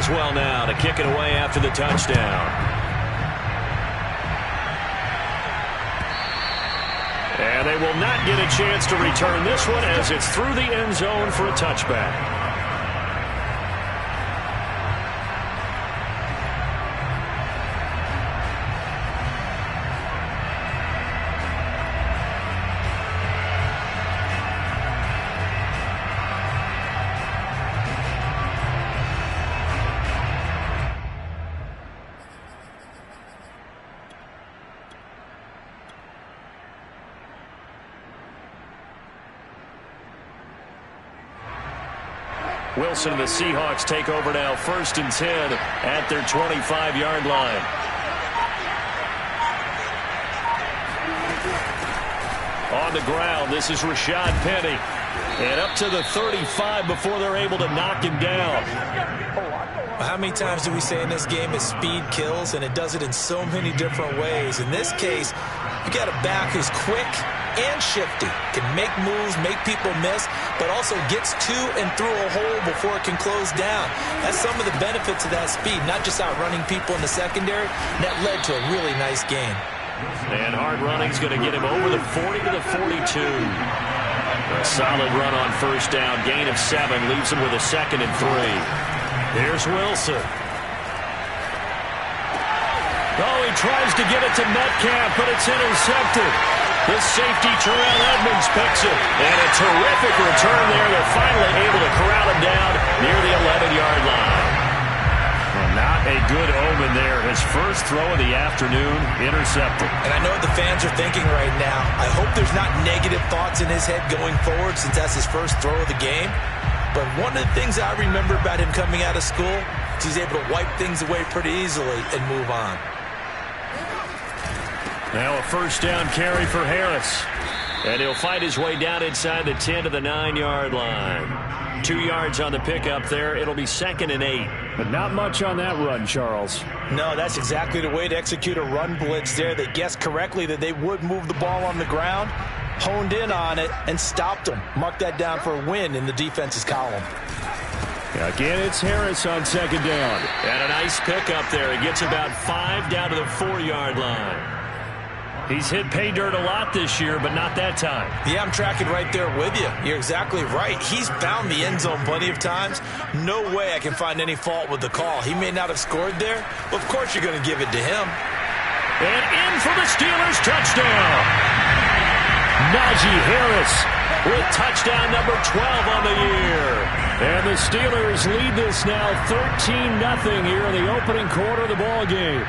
Boswell now to kick it away after the touchdown. And they will not get a chance to return this one as it's through the end zone for a touchback. Wilson and the Seahawks take over now, 1st and 10 at their 25-yard line. On the ground, this is Rashad Penny. And up to the 35 before they're able to knock him down. How many times do we say in this game that speed kills, and it does it in so many different ways? In this case, you got a back who's quick and shifty, can make moves, make people miss, but also gets to and through a hole before it can close down. That's some of the benefits of that speed, not just outrunning people in the secondary. That led to a really nice game. And hard running is going to get him over the 40 to the 42. A solid run on 1st down, gain of 7, leaves him with a 2nd and 3. Here's Wilson. Oh, he tries to get it to Metcalf, but it's intercepted. The safety, Terrell Edmonds, picks it. And a terrific return there. They're finally able to corral him down near the 11-yard line. Well, not a good omen there. His first throw of the afternoon, intercepted. And I know what the fans are thinking right now. I hope there's not negative thoughts in his head going forward since that's his first throw of the game. But one of the things I remember about him coming out of school is he's able to wipe things away pretty easily and move on. Now a 1st down carry for Harris. And he'll fight his way down inside the 10 to the 9-yard line. 2 yards on the pickup there. It'll be 2nd and 8. But not much on that run, Charles. No, that's exactly the way to execute a run blitz there. They guessed correctly that they would move the ball on the ground, honed in on it, and stopped them. Mark that down for a win in the defense's column. Again, it's Harris on 2nd down. And a nice pickup there. He gets about 5 down to the 4-yard line. He's hit pay dirt a lot this year, but not that time. Yeah, I'm tracking right there with you. You're exactly right. He's found the end zone plenty of times. No way I can find any fault with the call. He may not have scored there, but of course you're going to give it to him. And in for the Steelers, touchdown. Najee Harris with touchdown number 12 on the year. And the Steelers lead this now 13-0 here in the opening quarter of the ball game.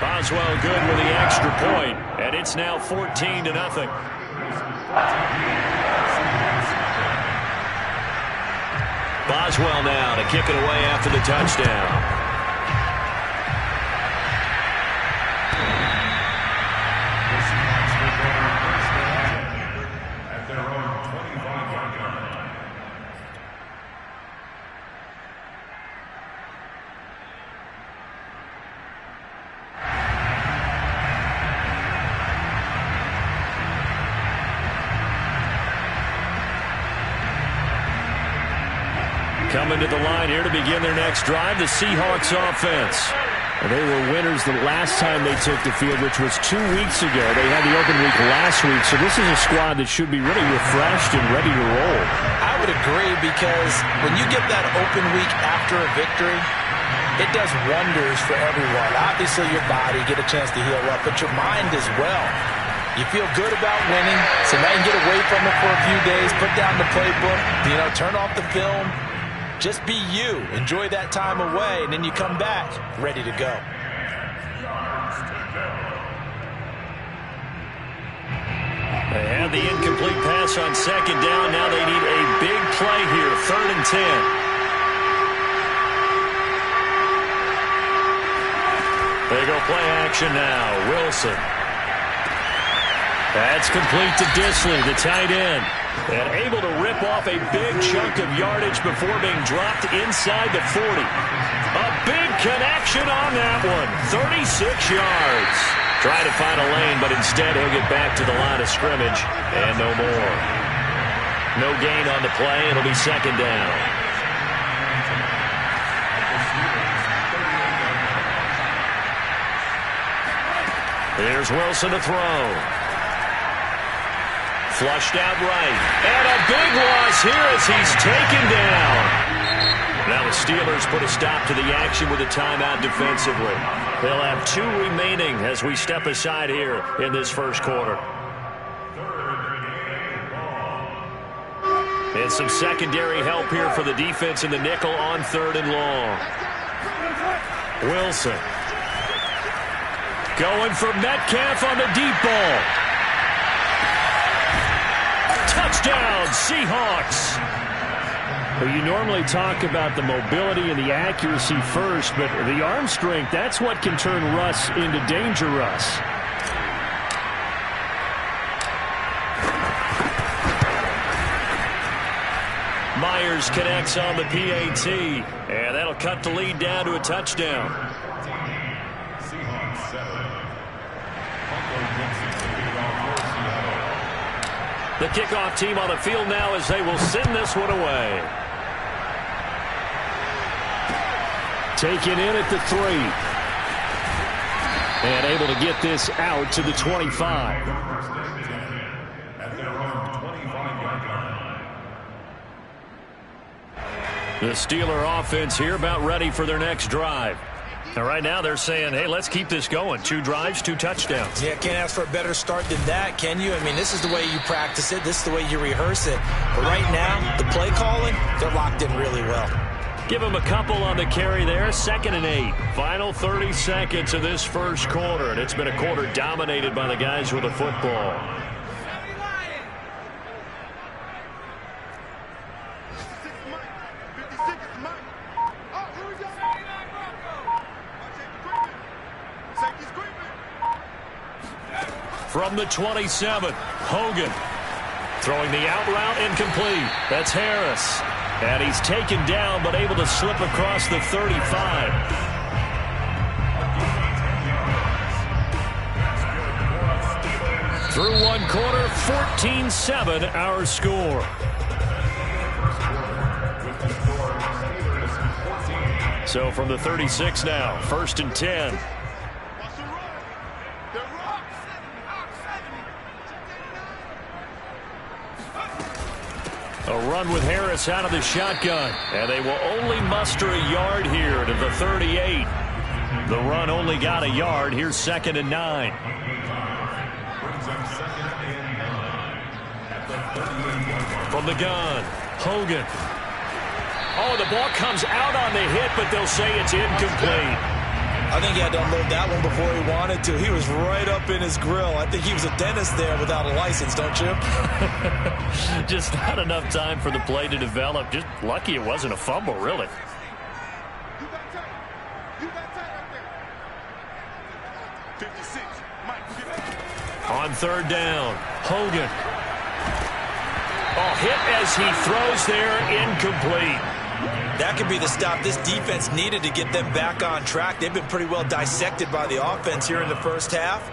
Boswell good with the extra point, and it's now 14-0. Boswell now to kick it away after the touchdown. Coming to the line here to begin their next drive, the Seahawks offense. They were winners the last time they took the field, which was 2 weeks ago. They had the open week last week, so this is a squad that should be really refreshed and ready to roll. I would agree, because when you get that open week after a victory, it does wonders for everyone. Obviously, your body, get a chance to heal up, but your mind as well. You feel good about winning, so now you can get away from it for a few days, put down the playbook, turn off the film. Just be you. Enjoy that time away, and then you come back ready to go. They had the incomplete pass on 2nd down. Now they need a big play here, 3rd and 10. They go play action now. Wilson. That's complete to Disley, the tight end. And able to rip off a big chunk of yardage before being dropped inside the 40. A big connection on that one. 36 yards. Trying to find a lane, but instead he'll get back to the line of scrimmage and no more. No gain on the play. It'll be second down. Here's Wilson to throw. Flushed out right. And a big loss here as he's taken down. Now the Steelers put a stop to the action with a timeout defensively. They'll have 2 remaining as we step aside here in this first quarter. And some secondary help here for the defense in the nickel on 3rd and long. Wilson. Going for Metcalf on the deep ball. Touchdown, Seahawks. Well, you normally talk about the mobility and the accuracy first, but the arm strength, that's what can turn Russ into danger Russ. Myers connects on the PAT, and that'll cut the lead down to a touchdown. The kickoff team on the field now as they will send this one away. Taken in at the 3. And able to get this out to the 25. The Steeler offense here about ready for their next drive. And right now they're saying, hey, let's keep this going. 2 drives, 2 touchdowns. Yeah, can't ask for a better start than that, can you? I mean, this is the way you practice it. This is the way you rehearse it. But right now, the play calling, they're locked in really well. Give them a couple on the carry there. 2nd and 8. Final 30 seconds of this first quarter. And it's been a quarter dominated by the guys with the football. From the 27, Hogan throwing the out route incomplete. That's Harris. And he's taken down but able to slip across the 35. Through 1 quarter, 14-7 our score. So from the 36 now, 1st and 10. A run with Harris out of the shotgun. And they will only muster a yard here to the 38. The run only got a yard. Here's 2nd and 9. From the gun, Hogan. Oh, the ball comes out on the hit, but they'll say it's incomplete. I think he had to unload that one before he wanted to. He was right up in his grill. I think he was a dentist there without a license, don't you? Just not enough time for the play to develop. Just lucky it wasn't a fumble, really. On 3rd down, Hogan. Oh, hit as he throws there, incomplete. That could be the stop this defense needed to get them back on track. They've been pretty well dissected by the offense here in the first half.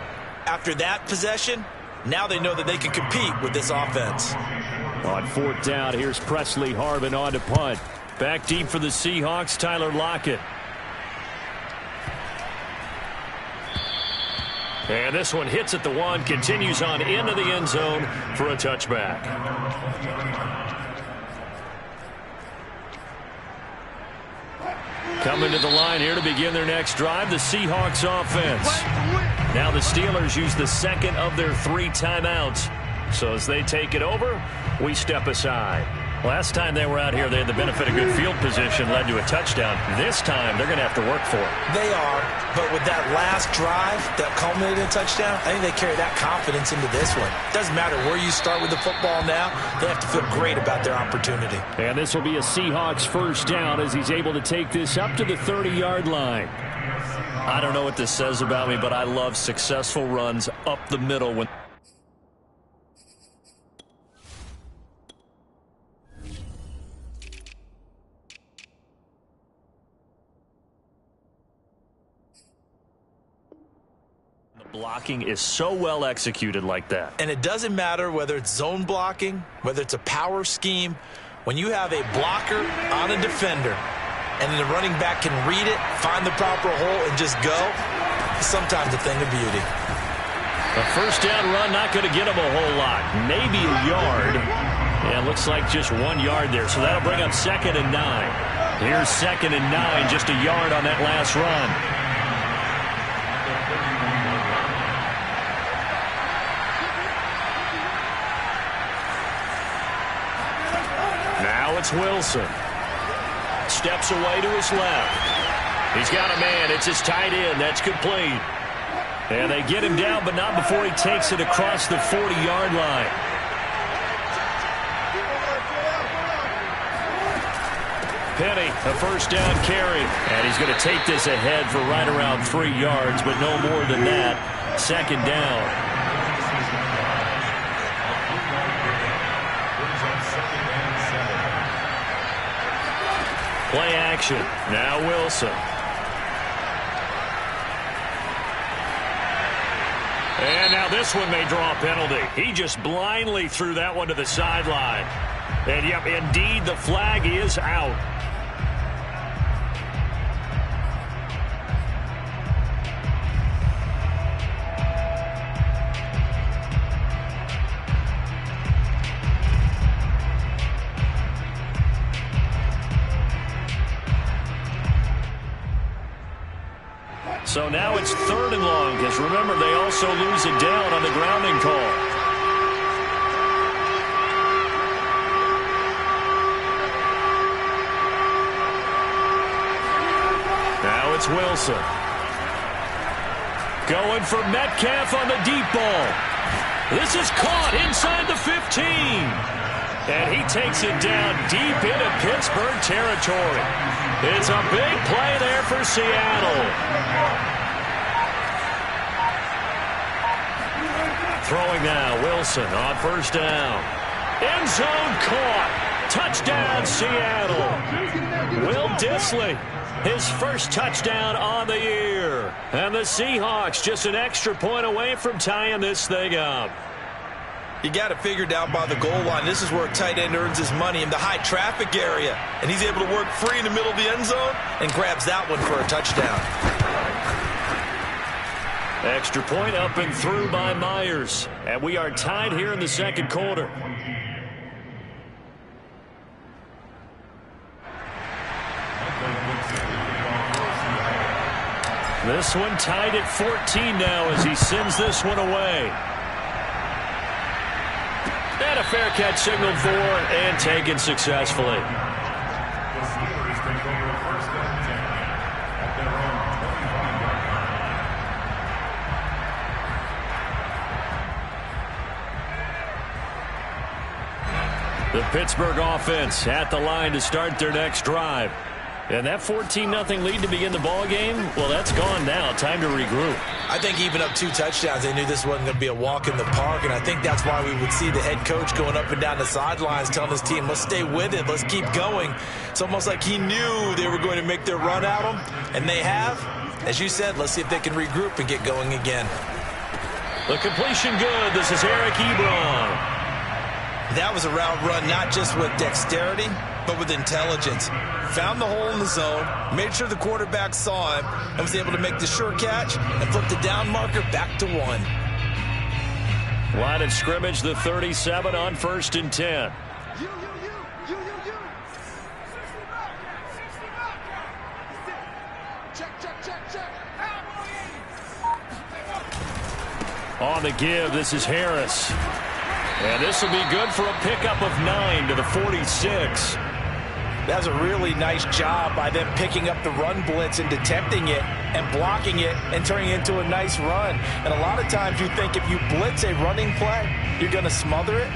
After that possession, now they know that they can compete with this offense. On 4th down, here's Presley Harvin on to punt. Back deep for the Seahawks, Tyler Lockett. And this one hits at the 1, continues on into the end zone for a touchback. Coming to the line here to begin their next drive, the Seahawks offense. Now the Steelers use the 2nd of their 3 timeouts. So as they take it over, we step aside. Last time they were out here, they had the benefit of good field position, led to a touchdown. This time, they're going to have to work for it. They are, but with that last drive that culminated in a touchdown, I think they carry that confidence into this one. Doesn't matter where you start with the football now, they have to feel great about their opportunity. And this will be a Seahawks 1st down as he's able to take this up to the 30-yard line. I don't know what this says about me, but I love successful runs up the middle when Blocking is so well executed like that. And it doesn't matter whether it's zone blocking, whether it's a power scheme. When you have a blocker on a defender and the running back can read it, find the proper hole, and just go, it's sometimes a thing of beauty. A first down run, not going to get him a whole lot. Maybe a yard. Yeah, looks like just 1 yard there. So that'll bring up 2nd and 9. Here's 2nd and 9, just a yard on that last run. Now it's Wilson. Steps away to his left. He's got a man. It's his tight end. That's complete. And they get him down, but not before he takes it across the 40-yard line. Penny, a first down carry. And he's going to take this ahead for right around 3 yards, but no more than that. 2nd down. Play action. Now Wilson. And now this one may draw a penalty. He just blindly threw that one to the sideline. And, yep, indeed, the flag is out. So now it's 3rd and long, because remember, they also lose it down on the grounding call. Now it's Wilson. Going for Metcalf on the deep ball. This is caught inside the 15. And he takes it down deep into Pittsburgh territory. It's a big play there for Seattle. Throwing now, Wilson on first down. End zone caught. Touchdown, Seattle. Will Dissly, his first touchdown on the year. And the Seahawks just an extra point away from tying this thing up. You got it figured out by the goal line. This is where a tight end earns his money in the high traffic area. And he's able to work free in the middle of the end zone and grabs that one for a touchdown. Extra point up and through by Myers. And we are tied here in the 2nd quarter. This one tied at 14 now as he sends this one away. And a fair catch signaled for and taken successfully. The Pittsburgh offense at the line to start their next drive. And that 14-0 lead to begin the ball game, well, that's gone now. Time to regroup. I think even up 2 touchdowns, they knew this wasn't going to be a walk in the park, and I think that's why we would see the head coach going up and down the sidelines telling his team, let's stay with it, let's keep going. It's almost like he knew they were going to make their run at him, and they have. As you said, let's see if they can regroup and get going again. The completion good. This is Eric Ebron. That was a route run not just with dexterity, but with intelligence. Found the hole in the zone, made sure the quarterback saw him, and was able to make the sure catch and flip the down marker back to 1. Line of scrimmage, the 37 on 1st and 10. On the give, this is Harris. And this will be good for a pickup of 9 to the 46. That's a really nice job by them picking up the run blitz and detecting it and blocking it and turning it into a nice run. And a lot of times you think if you blitz a running play, you're going to smother it.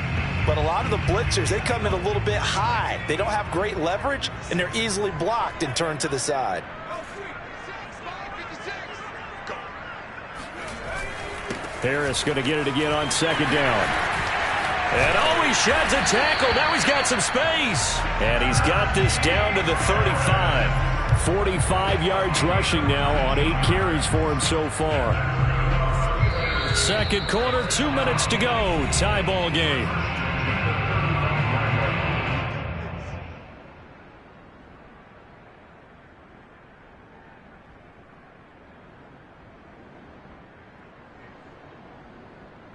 But a lot of the blitzers, they come in a little bit high. They don't have great leverage, and they're easily blocked and turned to the side. Harris going to get it again on 2nd down. And oh, he sheds a tackle. Now he's got some space. And he's got this down to the 35. 45 yards rushing now on 8 carries for him so far. Second quarter, 2 minutes to go. Tie ball game.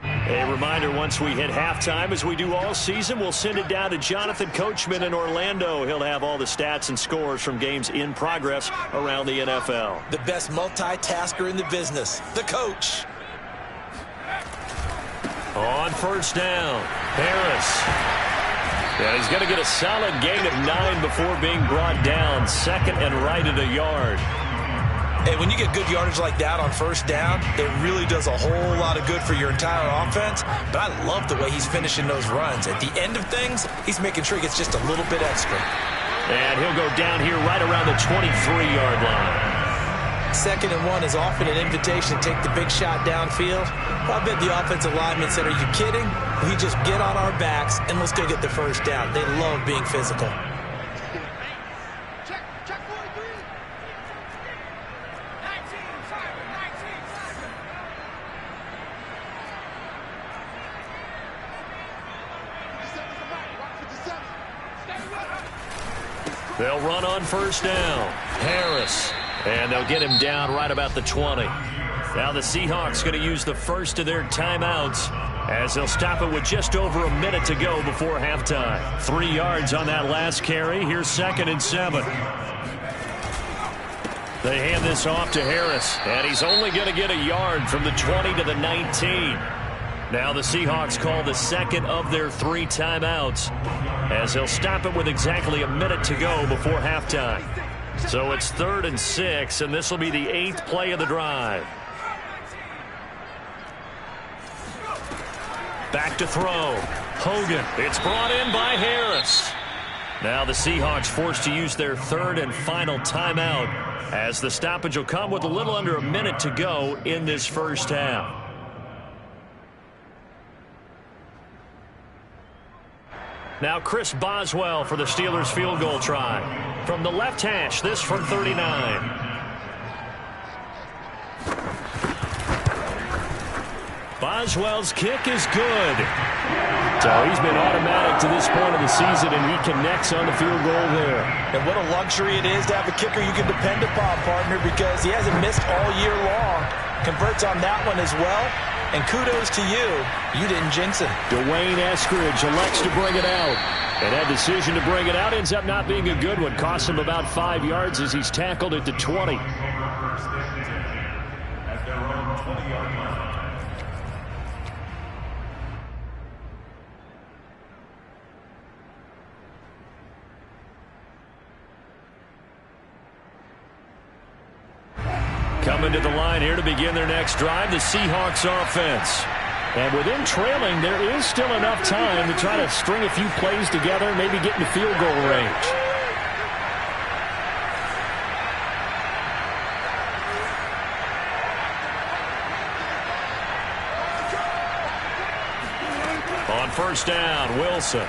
A reminder, once we hit halftime, as we do all season, we'll send it down to Jonathan Coachman in Orlando. He'll have all the stats and scores from games in progress around the NFL. The best multitasker in the business, the coach. On first down, Harris. Yeah, he's going to get a solid gain of 9 before being brought down. Second and right at a yard. Hey, when you get good yardage like that on first down, it really does a whole lot of good for your entire offense. But I love the way he's finishing those runs. At the end of things, he's making sure he gets just a little bit extra. And he'll go down here right around the 23-yard line. Second and 1 is often an invitation to take the big shot downfield. I bet the offensive lineman said, are you kidding? We just get on our backs and let's go get the first down. They love being physical. They'll run on first down. Harris. And they'll get him down right about the 20. Now the Seahawks going to use the first of their timeouts as they'll stop it with just over a minute to go before halftime. 3 yards on that last carry. Here's 2nd and 7. They hand this off to Harris, and he's only going to get a yard from the 20 to the 19. Now the Seahawks call the second of their 3 timeouts as they'll stop it with exactly a minute to go before halftime. So it's 3rd and 6, and this will be the 8th play of the drive. Back to throw. Hogan. It's brought in by Harris. Now the Seahawks forced to use their 3rd and final timeout as the stoppage will come with a little under a minute to go in this first half. Now Chris Boswell for the Steelers field goal try. From the left hash, this from 39. Boswell's kick is good. So he's been automatic to this point of the season, and he connects on the field goal there. And what a luxury it is to have a kicker you can depend upon, partner, because he hasn't missed all year long. Converts on that one as well. And kudos to you. You didn't jinx him. Dwayne Eskridge elects to bring it out. And that decision to bring it out ends up not being a good one. Costs him about 5 yards as he's tackled at the 20. Coming to the line here to begin their next drive, the Seahawks offense. And with them trailing, there is still enough time to try to string a few plays together and maybe get into field goal range. On first down, Wilson.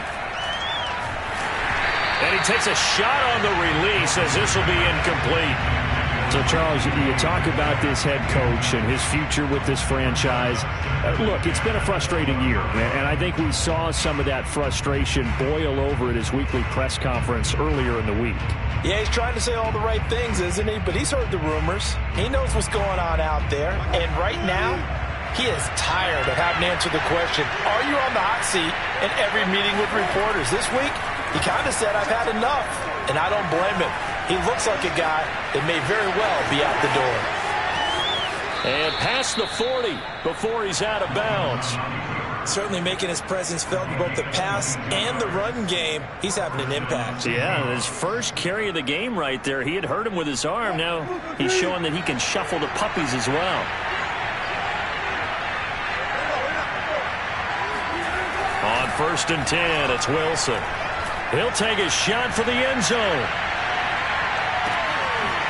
And he takes a shot on the release as this will be incomplete. So, Charles, you talk about this head coach and his future with this franchise. Look, it's been a frustrating year, and I think we saw some of that frustration boil over at his weekly press conference earlier in the week. Yeah, he's trying to say all the right things, isn't he? But he's heard the rumors. He knows what's going on out there. And right now, he is tired of having to answer the question, are you on the hot seat in every meeting with reporters? This week, he kind of said, I've had enough, and I don't blame him. He looks like a guy that may very well be out the door. And past the 40 before he's out of bounds. Certainly making his presence felt in both the pass and the run game. He's having an impact. Yeah, his first carry of the game right there. He had hurt him with his arm. Now he's showing that he can shuffle the puppies as well. On 1st and 10, it's Wilson. He'll take a shot for the end zone.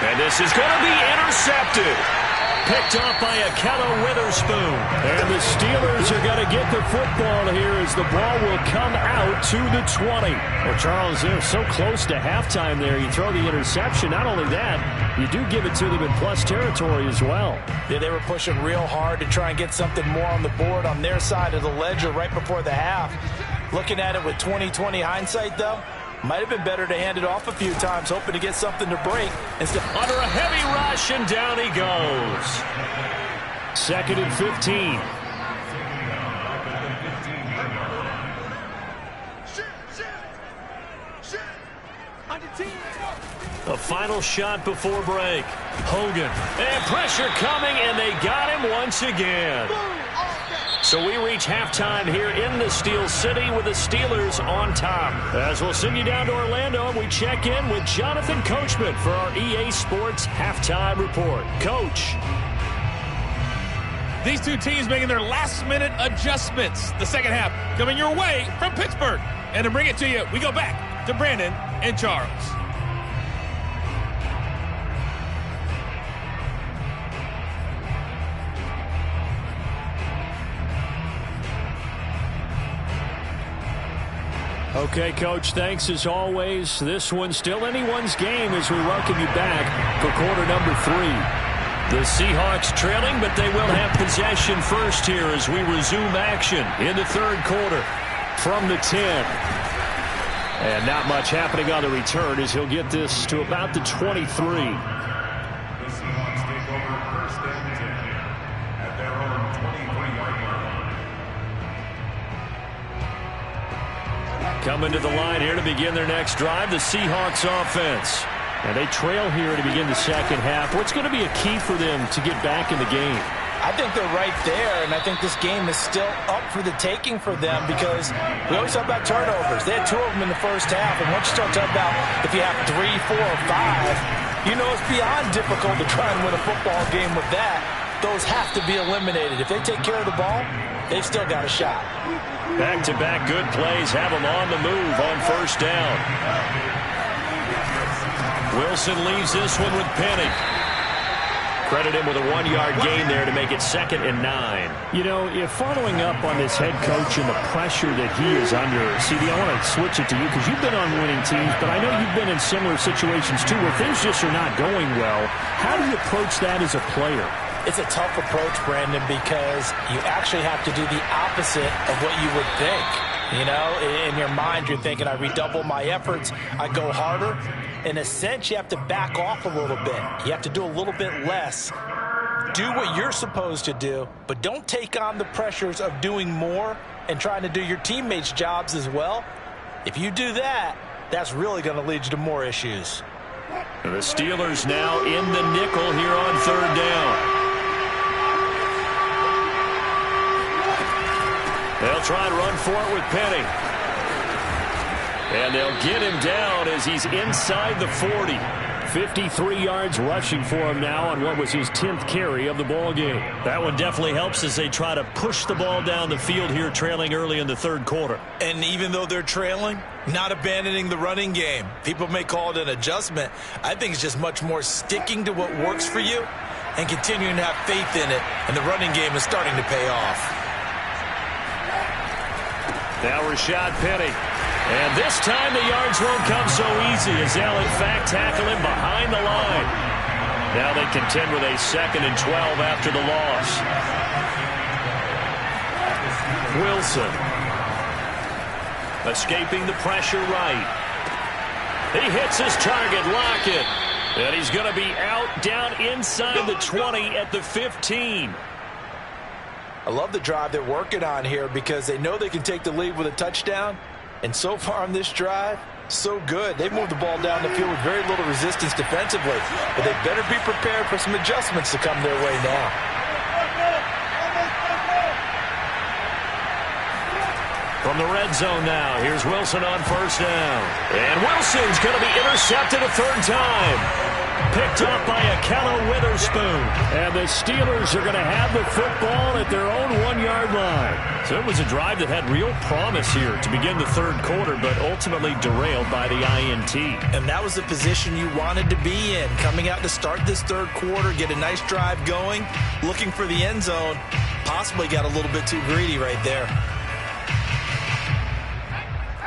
And this is going to be intercepted. Picked off by Akello Witherspoon. And the Steelers are going to get the football here as the ball will come out to the 20. Well, Charles, they're so close to halftime there. You throw the interception. Not only that, you do give it to them in plus territory as well. Yeah, they were pushing real hard to try and get something more on the board on their side of the ledger right before the half. Looking at it with 20/20 hindsight, though, might have been better to hand it off a few times, hoping to get something to break. Instead, under a heavy rush, and down he goes. 2nd and 15. The final shot before break. Hogan. And pressure coming, and they got him once again. So we reach halftime here in the Steel City with the Steelers on top. As we'll send you down to Orlando, and we check in with Jonathan Coachman for our EA Sports Halftime Report. Coach. These two teams making their last-minute adjustments. The second half coming your way from Pittsburgh. And to bring it to you, we go back to Brandon and Charles. Okay, Coach, thanks as always. This one's still anyone's game as we welcome you back for quarter number 3. The Seahawks trailing, but they will have possession first here as we resume action in the third quarter from the 10. And not much happening on the return as he'll get this to about the 23. Coming to the line here to begin their next drive, the Seahawks offense. And they trail here to begin the second half. What's going to be a key for them to get back in the game? I think they're right there, and I think this game is still up for the taking for them because we always talk about turnovers. They had 2 of them in the first half, and once you start talking about if you have 3, 4, or 5, you know it's beyond difficult to try and win a football game with that. Those have to be eliminated. If they take care of the ball, they've still got a shot. Back-to-back good plays have them on the move on first down. Wilson leaves this one with Penny. Credit him with a 1-yard gain there to make it 2nd and 9. You know, if following up on this head coach and the pressure that he is under, CD, I want to switch it to you because you've been on winning teams, but I know you've been in similar situations too where things just are not going well. How do you approach that as a player? It's a tough approach, Brandon, because you actually have to do the opposite of what you would think. You know, in your mind, you're thinking, I redouble my efforts, I go harder. In a sense, you have to back off a little bit. You have to do a little bit less. Do what you're supposed to do, but don't take on the pressures of doing more and trying to do your teammates' jobs as well. If you do that, that's really going to lead you to more issues. The Steelers now in the nickel here on third down. They'll try and run for it with Penny. And they'll get him down as he's inside the 40. 53 yards rushing for him now on what was his 10th carry of the ball game. That one definitely helps as they try to push the ball down the field here, trailing early in the third quarter. And even though they're trailing, not abandoning the running game. People may call it an adjustment. I think it's just much more sticking to what works for you and continuing to have faith in it. And the running game is starting to pay off. Now Rashad Penny. And this time the yards won't come so easy as they'll in fact tackle him behind the line. Now they contend with a 2nd and 12 after the loss. Wilson. Escaping the pressure right. He hits his target, Lockett. And he's going to be out down inside the 20 at the 15. I love the drive they're working on here because they know they can take the lead with a touchdown. And so far on this drive, so good. They've moved the ball down the field with very little resistance defensively. But they better be prepared for some adjustments to come their way now. From the red zone now, here's Wilson on first down. And Wilson's going to be intercepted a third time. Picked up by Akello Witherspoon. And the Steelers are going to have the football at their own 1-yard line. So it was a drive that had real promise here to begin the third quarter, but ultimately derailed by the INT. And that was the position you wanted to be in. Coming out to start this third quarter, get a nice drive going, looking for the end zone. Possibly got a little bit too greedy right there.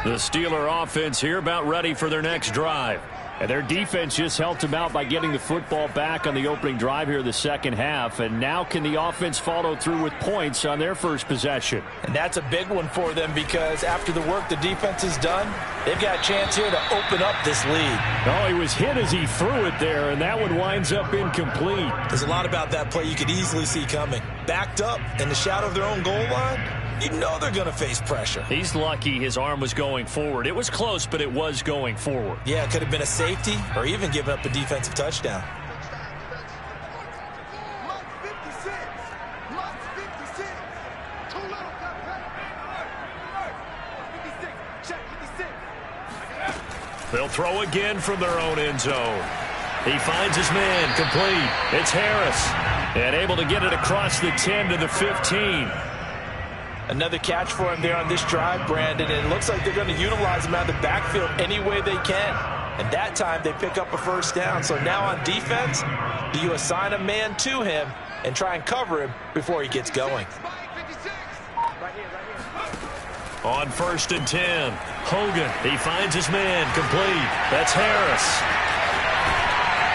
The Steeler offense here about ready for their next drive. And their defense just helped them out by getting the football back on the opening drive here in the second half. And now can the offense follow through with points on their first possession? And that's a big one for them because after the work the defense has done, they've got a chance here to open up this lead. Oh, he was hit as he threw it there, and that one winds up incomplete. There's a lot about that play you could easily see coming. Backed up in the shadow of their own goal line, you know they're going to face pressure. He's lucky his arm was going forward. It was close, but it was going forward. Yeah, it could have been a safety or even given up a defensive touchdown. They'll throw again from their own end zone. He finds his man, complete. It's Harris, and able to get it across the 10 to the 15. Another catch for him there on this drive, Brandon, and it looks like they're going to utilize him out of the backfield any way they can. And that time they pick up a first down. So now on defense, do you assign a man to him and try and cover him before he gets going? On 1st and 10, Hogan, he finds his man, complete. That's Harris.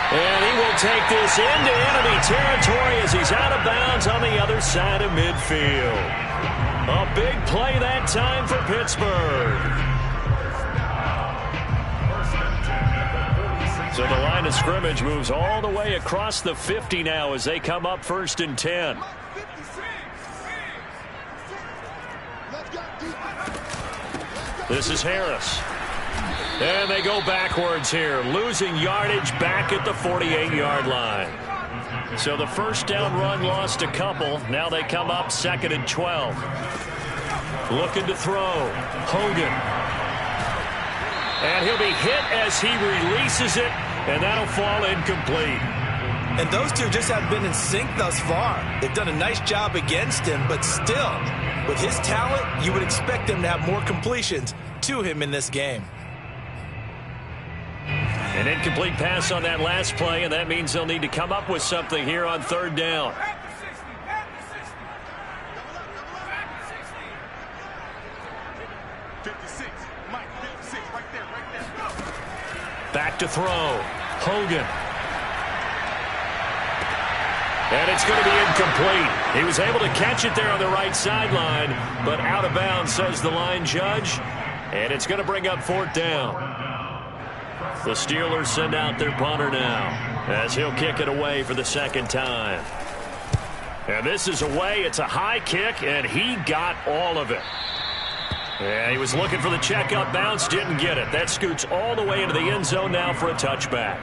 And he will take this into enemy territory as he's out of bounds on the other side of midfield. A big play that time for Pittsburgh. So the line of scrimmage moves all the way across the 50 now as they come up 1st and 10. This is Harris. And they go backwards here, losing yardage back at the 48-yard line. So the first down run lost a couple. Now they come up 2nd and 12. Looking to throw. Hogan. And he'll be hit as he releases it, and that'll fall incomplete. And those two just have been in sync thus far. They've done a nice job against him, but still, with his talent, you would expect them to have more completions to him in this game. An incomplete pass on that last play, and that means they'll need to come up with something here on 3rd down. Back to throw. Hogan. And it's going to be incomplete. He was able to catch it there on the right sideline, but out of bounds, says the line judge. And it's going to bring up 4th down. The Steelers send out their punter now as he'll kick it away for the 2nd time. And this is away. It's a high kick, and he got all of it. Yeah, he was looking for the checkup bounce, didn't get it. That scoots all the way into the end zone now for a touchback.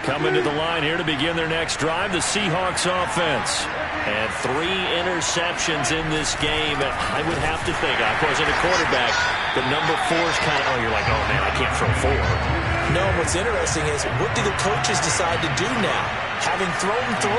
Coming to the line here to begin their next drive, the Seahawks offense. And 3 interceptions in this game. I would have to think, of course, in a quarterback, the number 4 is kind of, oh, you're like, oh, man, I can't throw 4. No, what's interesting is, what do the coaches decide to do now? Having thrown 3,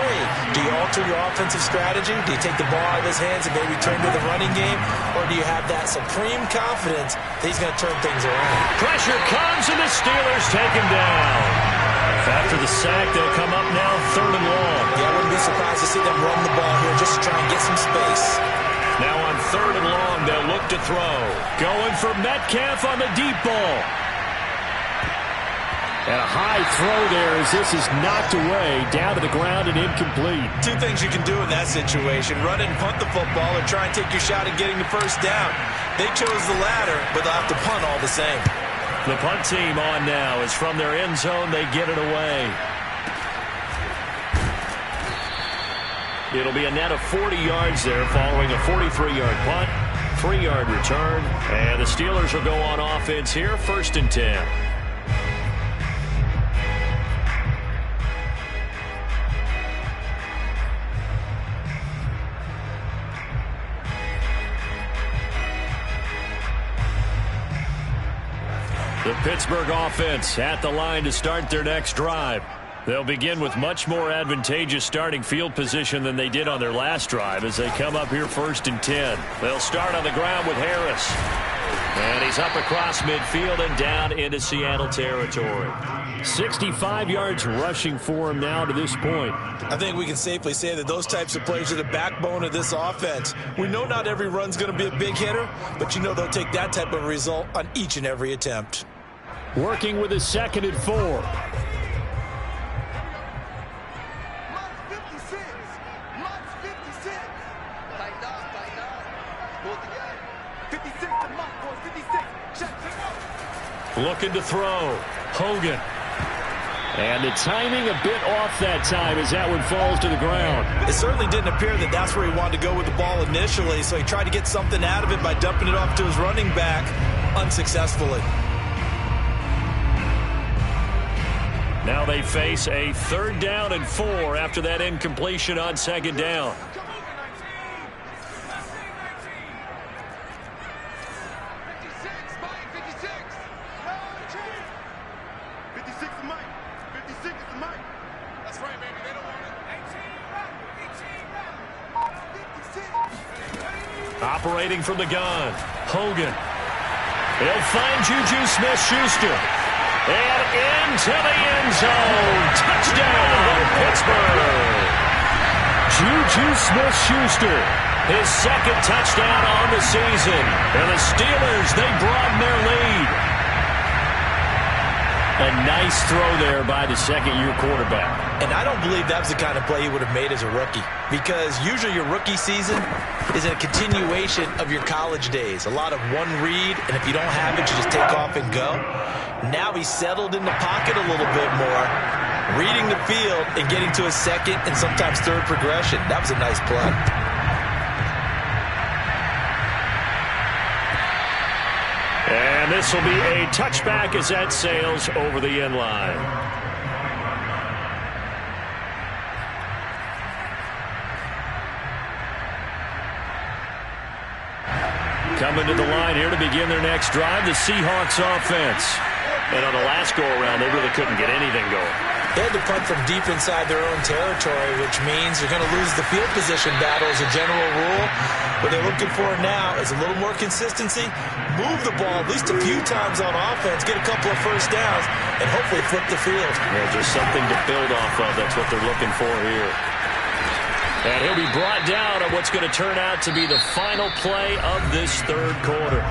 do you alter your offensive strategy? Do you take the ball out of his hands and maybe turn to the running game? Or do you have that supreme confidence that he's going to turn things around? Pressure comes, and the Steelers take him down. After the sack, they'll come up now 3rd and long. Yeah, I wouldn't be surprised to see them run the ball here just to try and get some space. Now on 3rd and long, they'll look to throw. Going for Metcalf on the deep ball. And a high throw there as this is knocked away, down to the ground and incomplete. 2 things you can do in that situation. Run and punt the football or try and take your shot at getting the first down. They chose the latter, but they'll have to punt all the same. The punt team on now is from their end zone. They get it away. It'll be a net of 40 yards there following a 43-yard punt, 3-yard return. And the Steelers will go on offense here, 1st and 10. The Pittsburgh offense at the line to start their next drive. They'll begin with much more advantageous starting field position than they did on their last drive as they come up here 1st and 10. They'll start on the ground with Harris. And he's up across midfield and down into Seattle territory. 65 yards rushing for him now to this point. I think we can safely say that those types of players are the backbone of this offense. We know not every run's going to be a big hitter, but you know they'll take that type of result on each and every attempt. Working with his 2nd and 4. Looking to throw. Hogan. And the timing a bit off that time as that one falls to the ground. It certainly didn't appear that that's where he wanted to go with the ball initially, so he tried to get something out of it by dumping it off to his running back unsuccessfully. Now they face a 3rd down and 4 after that incompletion on 2nd down. Operating from the gun, Hogan. He'll find Juju Smith-Schuster. And into the end zone. Touchdown, Pittsburgh. Juju Smith-Schuster. His 2nd touchdown on the season. And the Steelers, they broaden their lead. A nice throw there by the 2nd-year quarterback. And I don't believe that was the kind of play he would have made as a rookie, because usually your rookie season is a continuation of your college days. A lot of one read, and if you don't have it, you just take off and go. Now he's settled in the pocket a little bit more, reading the field and getting to his 2nd and sometimes 3rd progression. That was a nice play. And this will be a touchback as that sails over the end line. Coming to the line here to begin their next drive, the Seahawks offense. And on the last go-around, they really couldn't get anything going. They had to punt from deep inside their own territory, which means they're going to lose the field position battle as a general rule. What they're looking for now is a little more consistency, move the ball at least a few times on offense, get a couple of 1st downs, and hopefully flip the field. Yeah, just something to build off of. That's what they're looking for here. And he'll be brought down on what's going to turn out to be the final play of this 3rd quarter.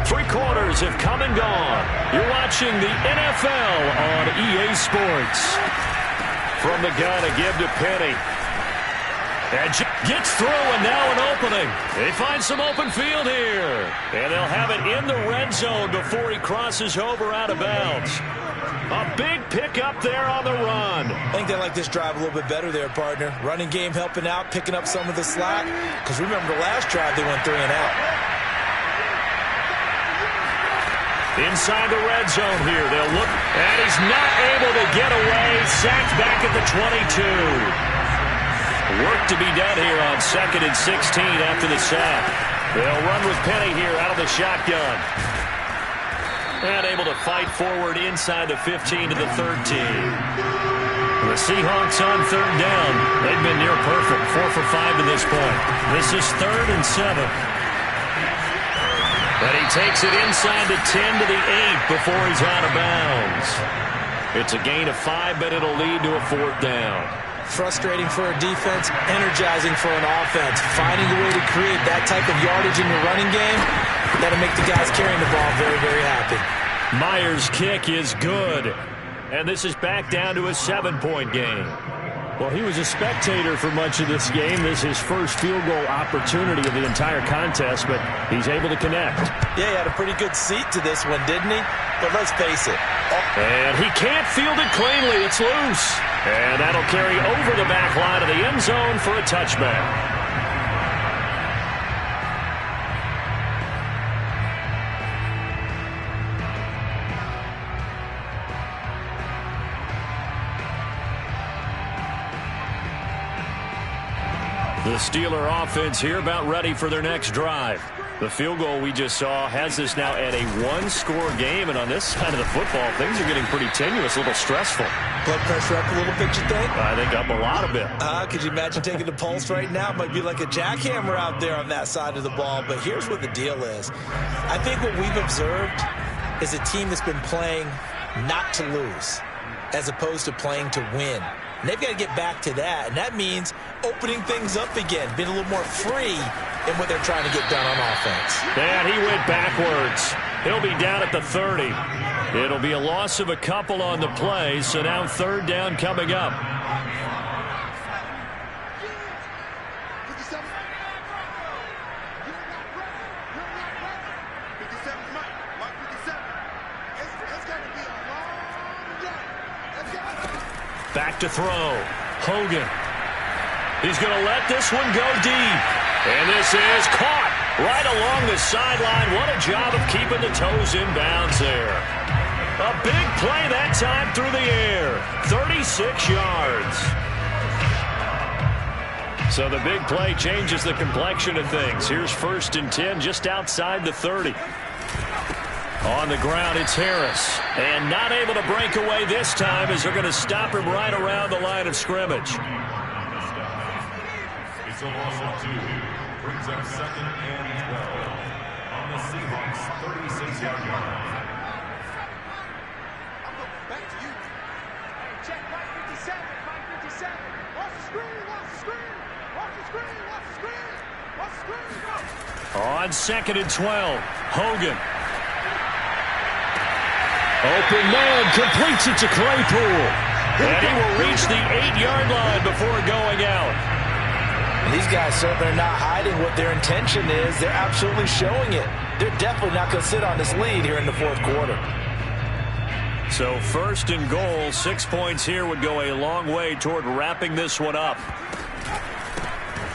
3 quarters have come and gone. You're watching the NFL on EA Sports. From the gun, a give to Penny. And gets through, and now an opening. They find some open field here. And they'll have it in the red zone before he crosses over out of bounds. A big pickup there on the run. I think they like this drive a little bit better there, partner. Running game helping out, picking up some of the slack. Because remember the last drive, they went 3 and out. Inside the red zone here. They'll look, and he's not able to get away. Sacked back at the 22. Work to be done here on 2nd and 16 after the sack. They'll run with Penny here out of the shotgun. And able to fight forward inside the 15 to the 13. The Seahawks on 3rd down. They've been near perfect. 4 for 5 to this point. This is 3rd and 7. And he takes it inside the 10 to the 8 before he's out of bounds. It's a gain of 5, but it'll lead to a 4th down. Frustrating for a defense, energizing for an offense. Finding a way to create that type of yardage in your running game, that'll make the guys carrying the ball very, very happy. Myers' kick is good. And this is back down to a 7-point game. Well, he was a spectator for much of this game. This is his first field goal opportunity of the entire contest, but he's able to connect. Yeah, he had a pretty good seat to this one, didn't he? But let's face it. And he can't field it cleanly. It's loose. And that'll carry over the back line of the end zone for a touchback. The Steeler offense here about ready for their next drive. The field goal we just saw has this now at a one-score game, and on this side of the football, things are getting pretty tenuous, a little stressful. Blood pressure up a little bit, you think? I think up a lot of it. Could you imagine taking the pulse right now? It might be like a jackhammer out there on that side of the ball, but here's what the deal is. I think what we've observed is a team that's been playing not to lose as opposed to playing to win. And they've got to get back to that, and that means opening things up again, being a little more free in what they're trying to get done on offense. And he went backwards. He'll be down at the 30. It'll be a loss of a couple on the play, so now third down coming up. Back to throw. Hogan. He's going to let this one go deep. And this is caught right along the sideline. What a job of keeping the toes in bounds there. A big play that time through the air. 36 yards. So the big play changes the complexion of things. Here's 1st and 10 just outside the 30. On the ground, it's Harris. And not able to break away this time as they're going to stop him right around the line of scrimmage. It's a loss of 2. Brings up 2nd and 12 on the Seahawks' 36-yard line. Back to you. Hey, check 557, 557. Watch the screen, watch the screen. Watch the screen, watch the screen. Watch the screen, go. On 2nd and 12, Hogan. Open man, completes it to Claypool. And he will reach the 8-yard line before going out. And these guys certainly are not hiding what their intention is. They're absolutely showing it. They're definitely not going to sit on this lead here in the 4th quarter. So 1st and goal, 6 points here would go a long way toward wrapping this one up.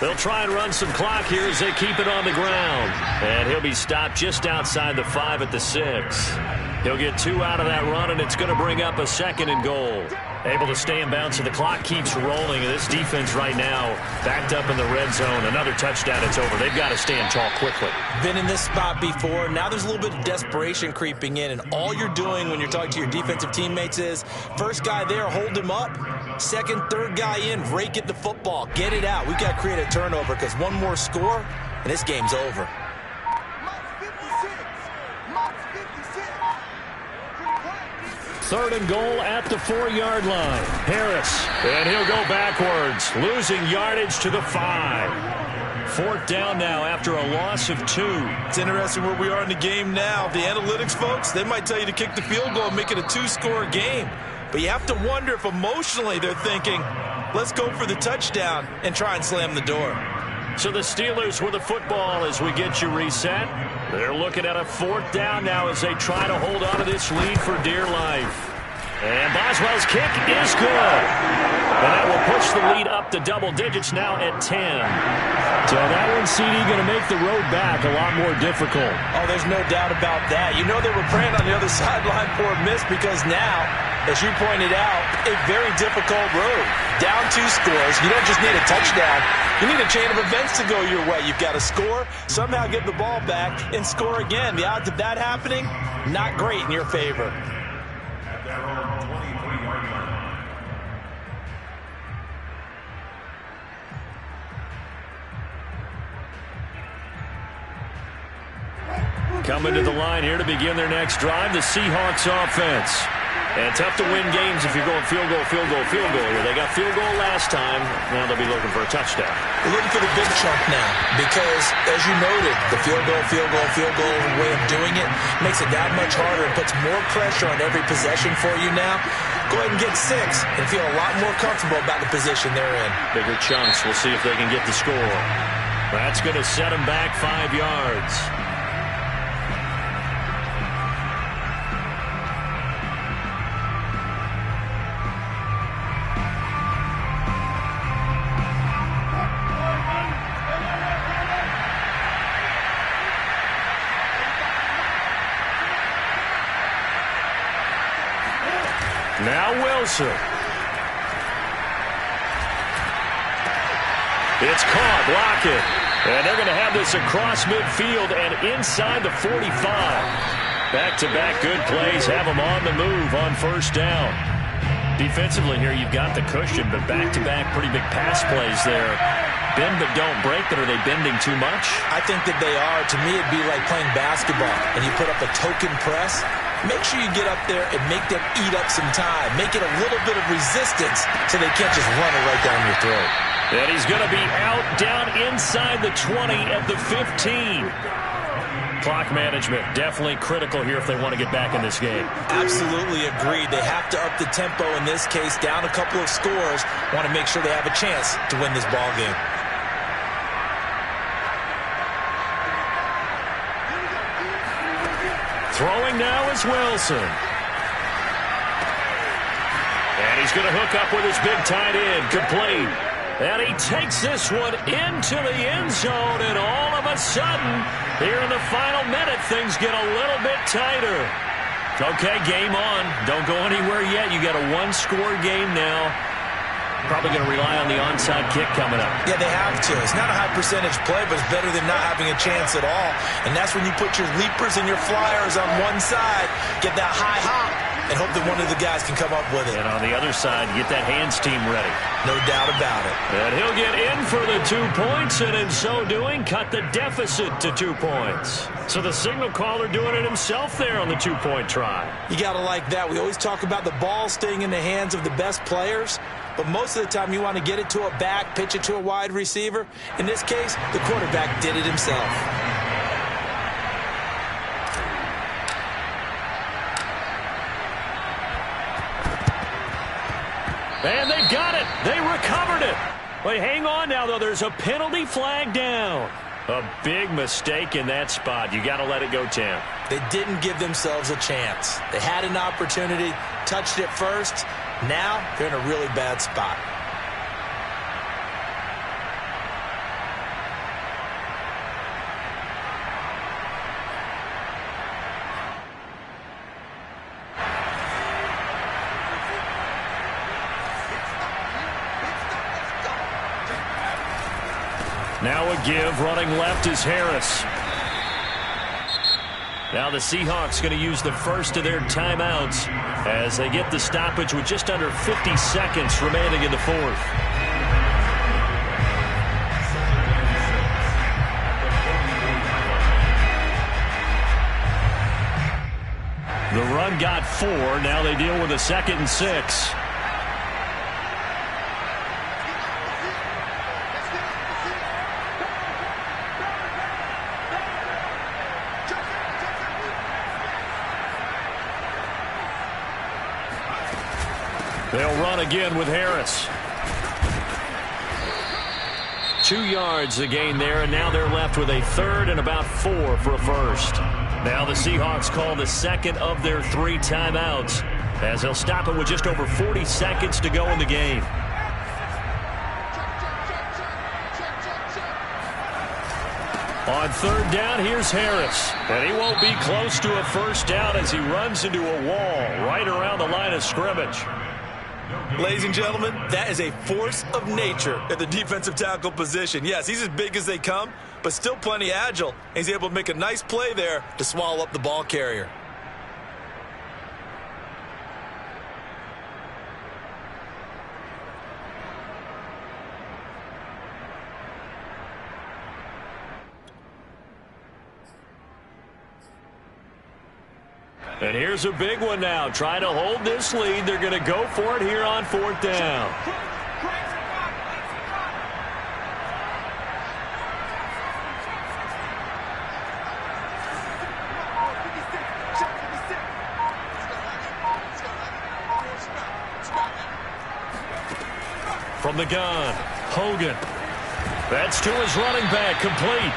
They'll try and run some clock here as they keep it on the ground. And he'll be stopped just outside the 5 at the 6. He'll get 2 out of that run, and it's going to bring up a 2nd and goal. Able to stay in bounds, so the clock keeps rolling. And this defense right now backed up in the red zone. Another touchdown, it's over. They've got to stand tall quickly. Been in this spot before. Now there's a little bit of desperation creeping in, and all you're doing when you're talking to your defensive teammates is first guy there, hold him up. Second, third guy in, rake at the football. Get it out. We've got to create a turnover because one more score, and this game's over. 3rd and goal at the 4-yard line. Harris, and he'll go backwards, losing yardage to the 5. 4th down now after a loss of 2. It's interesting where we are in the game now. The analytics folks, they might tell you to kick the field goal and make it a 2-score game. But you have to wonder if emotionally they're thinking, let's go for the touchdown and try and slam the door. So the Steelers with the football as we get you reset. They're looking at a 4th down now as they try to hold on to this lead for dear life. And Boswell's kick is good. And that will push the lead up to double digits now at 10. So that one, CD, going to make the road back a lot more difficult. Oh, there's no doubt about that. You know they were praying on the other sideline for a miss because now, as you pointed out, a very difficult road. Down 2 scores. You don't just need a touchdown. You need a chain of events to go your way. You've got to score, somehow get the ball back, and score again. The odds of that happening, not great in your favor. At their own 23-yard line. Coming to the line here to begin their next drive, the Seahawks offense. And tough to win games if you're going field goal, field goal, field goal here. They got field goal last time. Now they'll be looking for a touchdown. They're looking for the big chunk now because, as you noted, the field goal way of doing it makes it that much harder and puts more pressure on every possession for you now. Go ahead and get 6 and feel a lot more comfortable about the position they're in. Bigger chunks. We'll see if they can get the score. That's going to set them back 5 yards. Now Wilson. It's caught, block it. And they're going to have this across midfield and inside the 45. Back-to-back good plays have them on the move on first down. Defensively here, you've got the cushion, but back-to-back pretty big pass plays there. Bend but don't break, but are they bending too much? I think that they are. To me, it'd be like playing basketball, and you put up a token press. Make sure you get up there and make them eat up some time. Make it a little bit of resistance so they can't just run it right down your throat. And he's going to be out down inside the 20 at the 15. Clock management definitely critical here if they want to get back in this game. Absolutely agreed. They have to up the tempo in this case, down a couple of scores. Want to make sure they have a chance to win this ball game. Throwing now is Wilson. And he's going to hook up with his big tight end, complete. And he takes this one into the end zone, and all of a sudden, here in the final minute, things get a little bit tighter. Okay, game on. Don't go anywhere yet. You got a one-score game now. Probably going to rely on the onside kick coming up. Yeah, they have to. It's not a high percentage play, but it's better than not having a chance at all. And that's when you put your leapers and your flyers on one side, get that high hop, and hope that one of the guys can come up with it. And on the other side, get that hands team ready. No doubt about it. And he'll get in for the 2 points, and in so doing, cut the deficit to 2 points. So the signal caller doing it himself there on the 2-point try. You got to like that. We always talk about the ball staying in the hands of the best players, but most of the time you want to get it to a back, pitch it to a wide receiver. In this case, the quarterback did it himself. And they've got it. They recovered it. But hang on now, though. There's a penalty flag down. A big mistake in that spot. You got to let it go, Tim. They didn't give themselves a chance. They had an opportunity, touched it first. Now they're in a really bad spot. Now a give, running left is Harris. Now the Seahawks going to use the first of their timeouts as they get the stoppage with just under 50 seconds remaining in the fourth. The run got 4. Now they deal with a 2nd and 6. They'll run again with Harris. 2 yards the gain there, and now they're left with a 3rd and about 4 for a first. Now the Seahawks call the 2nd of their 3 timeouts as they'll stop it with just over 40 seconds to go in the game. On 3rd down, here's Harris. And he won't be close to a first down as he runs into a wall right around the line of scrimmage. Ladies and gentlemen, that is a force of nature at the defensive tackle position. Yes, he's as big as they come, but still plenty agile. He's able to make a nice play there to swallow up the ball carrier. And here's a big one now. Trying to hold this lead. They're going to go for it here on 4th down. From the gun, Hogan. That's to his running back, complete.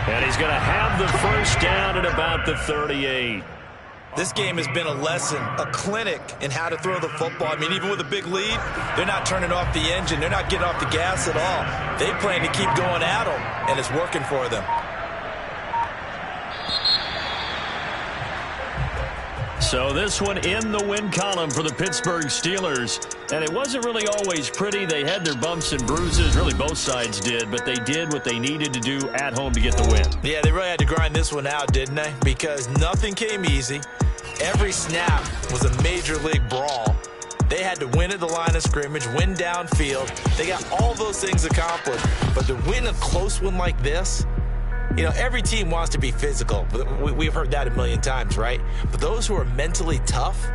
And he's going to have the first down at about the 38. This game has been a lesson, a clinic in how to throw the football. I mean, even with a big lead, they're not turning off the engine. They're not getting off the gas at all. They plan to keep going at them, and it's working for them. So this one in the win column for the Pittsburgh Steelers. And it wasn't really always pretty. They had their bumps and bruises. Really, both sides did. But they did what they needed to do at home to get the win. Yeah, they really had to grind this one out, didn't they? Because nothing came easy. Every snap was a major league brawl. They had to win at the line of scrimmage, win downfield. They got all those things accomplished. But to win a close one like this, you know, every team wants to be physical. We've heard that a million times, right? But those who are mentally tough,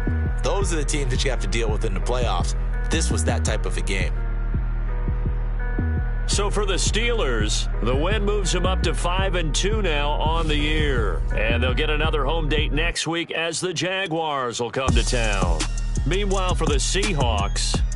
those are the teams that you have to deal with in the playoffs. This was that type of a game. So for the Steelers, the win moves them up to 5-2 now on the year. And they'll get another home date next week as the Jaguars will come to town. Meanwhile, for the Seahawks,